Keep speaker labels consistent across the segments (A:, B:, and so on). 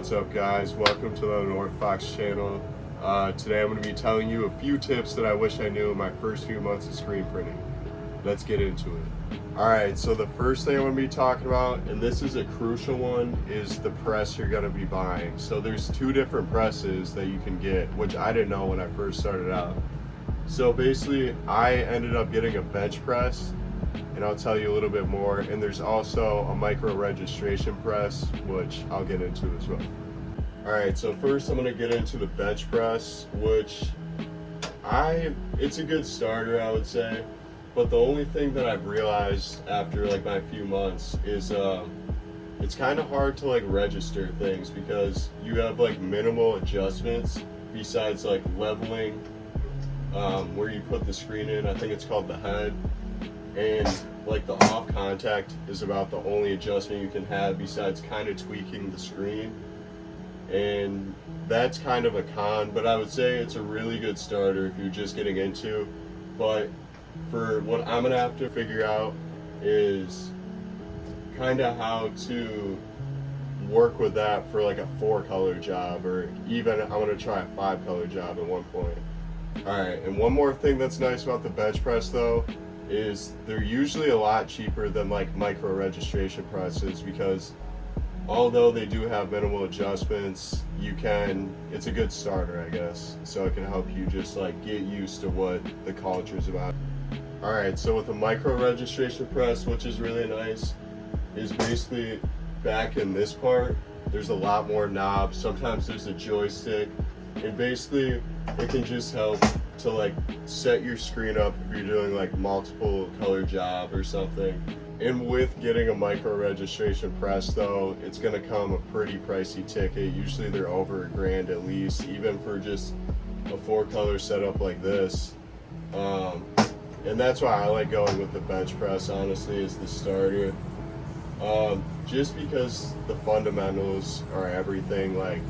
A: What's up, guys? Welcome to the Unorthofox channel. Today I'm going to be telling you a few tips that I wish I knew in my first few months of screen printing. Let's get into it. Alright, so the first thing I'm going to be talking about, and this is a crucial one, is the press you're going to be buying. So there's two different presses that you can get, which I didn't know when I first started out. So basically, I ended up getting a bench press, and I'll tell you a little bit more. And there's also a micro registration press, which I'll get into as well. Alright, so first I'm going to get into the bench press, which it's a good starter, I would say. But the only thing that I've realized after like my few months is it's kind of hard to like register things because you have like minimal adjustments besides like leveling where you put the screen in. I think it's called the head. And like the off contact is about the only adjustment you can have besides kind of tweaking the screen. And that's kind of a con, but I would say it's a really good starter if you're just getting into. But for what I'm gonna have to figure out is kind of how to work with that for like a 4-color job, or even I'm gonna try a 5-color job at one point. Alright, and one more thing that's nice about the bench press though is they're usually a lot cheaper than like micro registration presses, because although they do have minimal adjustments, it's a good starter, I guess, so it can help you just like get used to what the culture is about. Alright, so with a micro registration press, which is really nice, is basically back in this part there's a lot more knobs. Sometimes there's a joystick, and basically it can just help to like set your screen up if you're doing like multiple color job or something. And with getting a micro registration press though, it's gonna come a pretty pricey ticket. Usually they're over $1,000 at least, even for just a 4-color setup like this. And that's why I like going with the bench press, honestly, as the starter. Just because the fundamentals are everything. Like,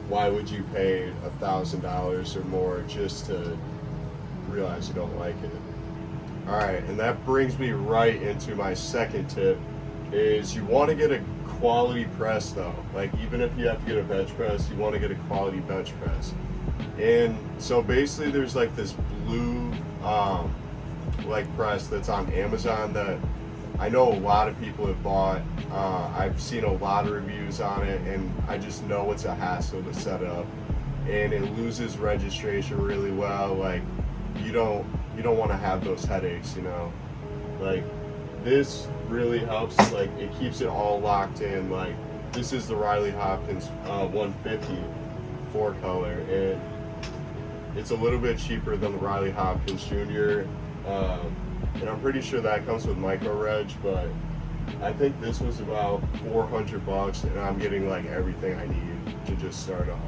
A: why would you pay $1,000 or more just to realize you don't like it? Alright, and that brings me right into my second tip, is you want to get a quality press though. Like, even if you have to get a bench press, you want to get a quality bench press. And so basically there's like this blue like press that's on Amazon that I know a lot of people have bought. I've seen a lot of reviews on it, and I just know it's a hassle to set up, and it loses registration really well. Like, you don't want to have those headaches, you know. Like, this really helps. Like, it keeps it all locked in. Like, this is the Riley Hopkins 150 4-color, and it's a little bit cheaper than the Riley Hopkins Jr. And I'm pretty sure that comes with micro reg, but I think this was about $400, and I'm getting like everything I need to just start off.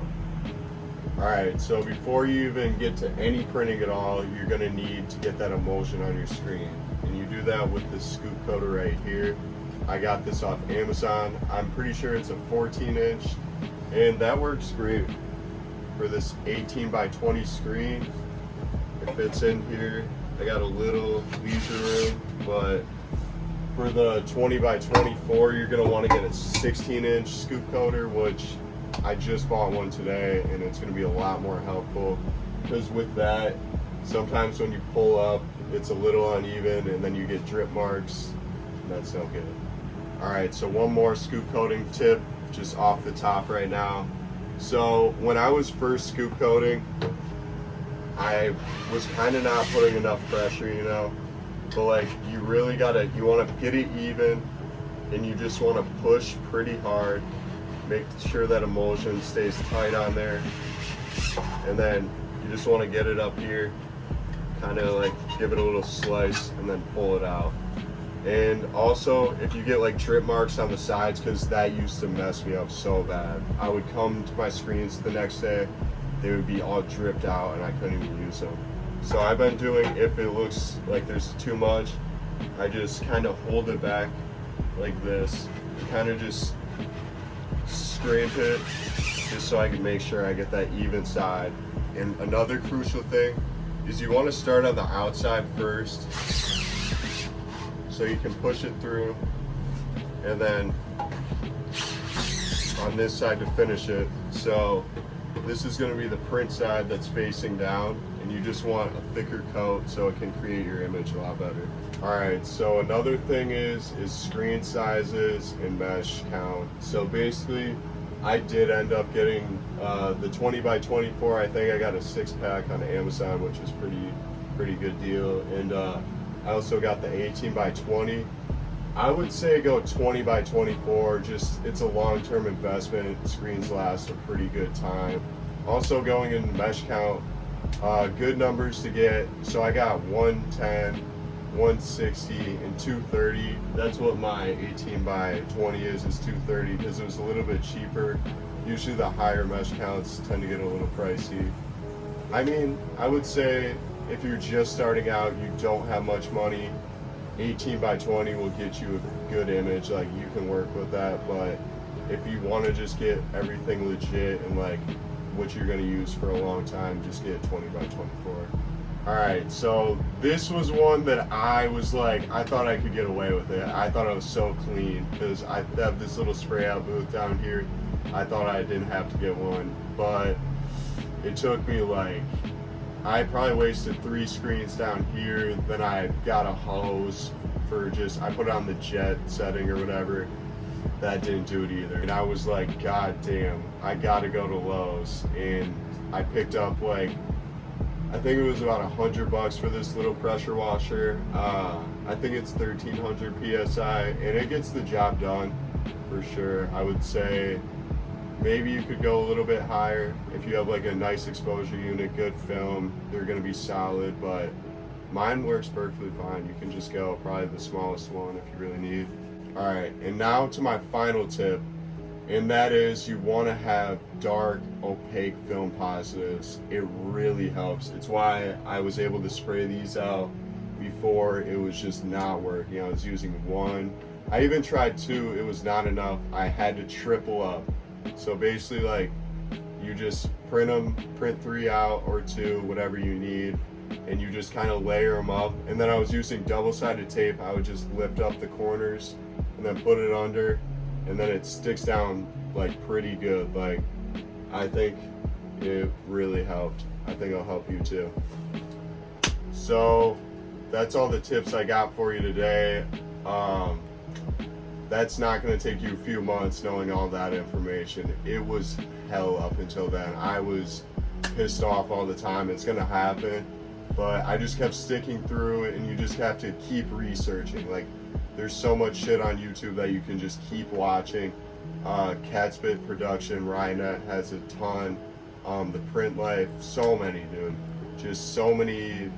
A: Alright, so before you even get to any printing at all, you're going to need to get that emulsion on your screen. And you do that with this scoop coater right here. I got this off Amazon. I'm pretty sure it's a 14-inch, and that works great for this 18 by 20 screen. It fits in here. I got a little leisure room, but for the 20 by 24, you're going to want to get a 16-inch scoop coater, which I just bought one today, and it's going to be a lot more helpful, because with that, sometimes when you pull up, it's a little uneven, and then you get drip marks, and that's no good. Alright, so one more scoop coating tip, just off the top right now. So when I was first scoop coating, I was kind of not putting enough pressure, you know, but like you really you want to get it even, and you just want to push pretty hard, make sure that emulsion stays tight on there, and then you just want to get it up here, kind of like give it a little slice, and then pull it out. And also, if you get like drip marks on the sides, because that used to mess me up so bad, I would come to my screens the next day, they would be all dripped out, and I couldn't even use them. So I've been doing, if it looks like there's too much, I just kind of hold it back like this, kind of just scrape it, just so I can make sure I get that even side. And another crucial thing is you want to start on the outside first, so you can push it through, and then on this side to finish it. So this is going to be the print side that's facing down, and you just want a thicker coat so it can create your image a lot better. Alright, so another thing is screen sizes and mesh count. So basically, I did end up getting the 20 by 24. I think I got a 6-pack on Amazon, which is pretty good deal. And I also got the 18 by 20. I would say go 20 by 24. Just, it's a long-term investment. Screens last a pretty good time. Also going into mesh count, good numbers to get. So I got 110, 160, and 230. That's what my 18 by 20 is 230, because it was a little bit cheaper. Usually the higher mesh counts tend to get a little pricey. I mean, I would say if you're just starting out, you don't have much money, 18 by 20 will get you a good image. Like, you can work with that. But if you want to just get everything legit and like what you're going to use for a long time, just get 20 by 24. Alright, so this was one that I was like, I thought I could get away with it. I thought I was so clean because I have this little spray out booth down here. I thought I didn't have to get one, but it took me like, I probably wasted 3 screens down here. Then I got a hose for just, I put it on the jet setting or whatever. That didn't do it either. And I was like, God damn, I gotta go to Lowe's. And I picked up like, I think it was about $100 for this little pressure washer. I think it's 1300 PSI, and it gets the job done for sure. I would say maybe you could go a little bit higher. If you have like a nice exposure unit, good film, they're gonna be solid, but mine works perfectly fine. You can just go probably the smallest one if you really need. All right, and now to my final tip, and that is you want to have dark, opaque film positives. It really helps. It's why I was able to spray these out before. It was just not working. I was using 1. I even tried 2. It was not enough. I had to triple up. So basically, like, you just print them, print 3 out or 2, whatever you need, and you just kind of layer them up. And then I was using double-sided tape. I would just lift up the corners and then put it under, and then it sticks down like pretty good. Like, I think it really helped. I think it'll help you too. So that's all the tips I got for you today. That's not going to take you a few months knowing all that information. It was hell up until then. I was pissed off all the time. It's going to happen, but I just kept sticking through it, and you just have to keep researching. Like, there's so much shit on YouTube that you can just keep watching. Catspit Production, Rynet has a ton. The Print Life, so many, dude. Just so many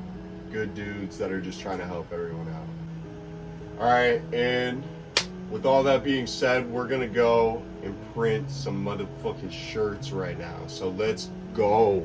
A: good dudes that are just trying to help everyone out. Alright, and with all that being said, we're gonna go and print some motherfucking shirts right now. So let's go.